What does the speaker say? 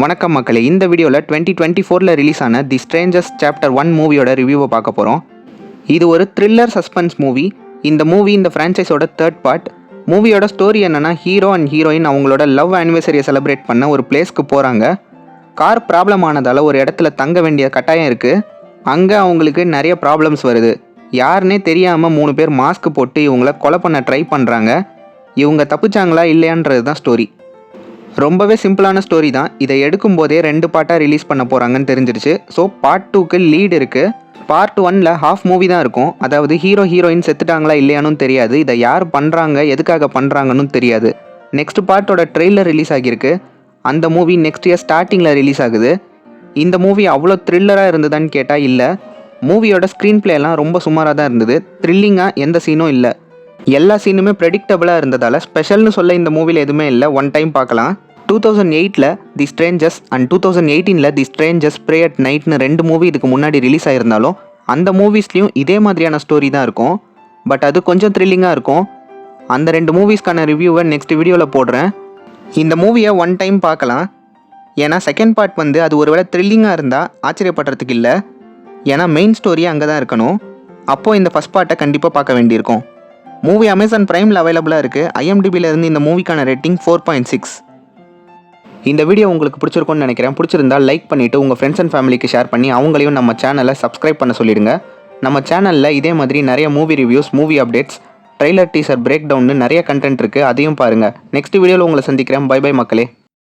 வணக்கம் மக்களே, இந்த வீடியோவில் 2024 ரிலீஸ் ஆன தி ஸ்ட்ரேஞ்சர்ஸ் சாப்டர் 1 மூவியோட ரிவ்யூவை பார்க்க போகிறோம். இது ஒரு த்ரில்லர் சஸ்பென்ஸ் மூவி. இந்த மூவி இந்த ஃப்ரான்ச்சைஸோட தேர்ட் பார்ட். மூவியோட ஸ்டோரி என்னென்னா, ஹீரோ அண்ட் ஹீரோயின் அவங்களோட லவ் ஆனிவர்சரியை செலிப்ரேட் பண்ண ஒரு பிளேஸ்க்கு போகிறாங்க. கார் ப்ராப்ளம் ஆனதால் ஒரு இடத்துல தங்க வேண்டிய கட்டாயம் இருக்குது. அங்கே அவங்களுக்கு நிறைய ப்ராப்ளம்ஸ் வருது. யாருன்னே தெரியாமல் 3 பேர் மாஸ்க் போட்டு இவங்கள கொலை பண்ண ட்ரை பண்ணுறாங்க. இவங்க தப்பிச்சாங்களா இல்லையான்றது தான் ஸ்டோரி. ரொம்பவே சிம்பிளான ஸ்டோரி தான். இதை எடுக்கும்போதே 2 பார்ட்டாக ரிலீஸ் பண்ண போகிறாங்கன்னு தெரிஞ்சிருச்சு. ஸோ பார்ட் 2க்கு லீட் இருக்குது. பார்ட் 1ல் ஹாஃப் மூவி தான் இருக்கும். அதாவது ஹீரோயின் செத்துட்டாங்களா இல்லையானும் தெரியாது. இதை யார் பண்ணுறாங்க, எதுக்காக பண்ணுறாங்கன்னு தெரியாது. நெக்ஸ்ட் பார்ட்டோட ட்ரெய்லர் ரிலீஸ் ஆகியிருக்கு. அந்த மூவி நெக்ஸ்ட் இயர் ஸ்டார்டிங்கில் ரிலீஸ் ஆகுது. இந்த மூவி அவ்வளோ த்ரில்லராக இருந்ததான்னு கேட்டால் இல்லை. மூவியோட ஸ்க்ரீன் பிளேலாம் ரொம்ப சுமாராக தான் இருந்தது. த்ரில்லிங்காக எந்த சீனும் இல்லை. எல்லா சீனுமே ப்ரெடிக்டபிளாக இருந்ததால் ஸ்பெஷல்னு சொல்ல இந்த மூவியில் எதுவுமே இல்லை. ஒன் டைம் பார்க்கலாம். 2008ல் தி ஸ்ட்ரேஞ்சர்ஸ் அண்ட் 2018ல் தி ஸ்ட்ரேஞ்சர்ஸ் ப்ரே அட் நைட்னு 2 மூவி இதுக்கு முன்னாடி ரிலீஸ் ஆகிருந்தாலும் அந்த மூவிஸ்லேயும் இதே மாதிரியான ஸ்டோரி தான் இருக்கும். பட் அது கொஞ்சம் த்ரில்லிங்காக இருக்கும். அந்த 2 மூவிஸ்க்கான ரிவ்யூவை நெக்ஸ்ட் வீடியோவில் போடுறேன். இந்த மூவியை ஒன் டைம் பார்க்கலாம். ஏன்னா செகண்ட் பார்ட் அது ஒருவேளை த்ரில்லிங்காக இருந்தால் ஆச்சரியப்படுறதுக்கு இல்லை. ஏன்னா மெயின் ஸ்டோரி அங்கே தான் இருக்கணும். அப்போது இந்த ஃபஸ்ட் பார்ட்டை கண்டிப்பாக பார்க்க வேண்டியிருக்கும். மூவி அமேசான் பிரைமில் அவைலபிளாக இருக்குது. IMDbலேருந்து இந்த மூவிக்கான ரேட்டிங் 4.6. இந்த வீடியோ உங்களுக்கு பிடிச்சிருக்கும்னு நினைக்கிறேன். பிடிச்சிருந்தால் லைக் பண்ணிவிட்டு உங்கள் ஃப்ரெண்ட்ஸ் அண்ட் ஃபேமிலிக்கு ஷேர் பண்ணி அவங்களையும் நம்ம சேனலை சப்ஸ்கிரைப் பண்ண சொல்லிடுங்க. நம்ம சேனலில் இதே மாதிரி நிறைய movie reviews, movie updates, trailer, teaser, பிரேக் டவுன்னு நிறைய கண்டென்ட் இருக்குது. அதையும் பாருங்கள். நெக்ஸ்ட் வீடியோவில் உங்களை சந்திக்கிறேன். பை பை மக்களே.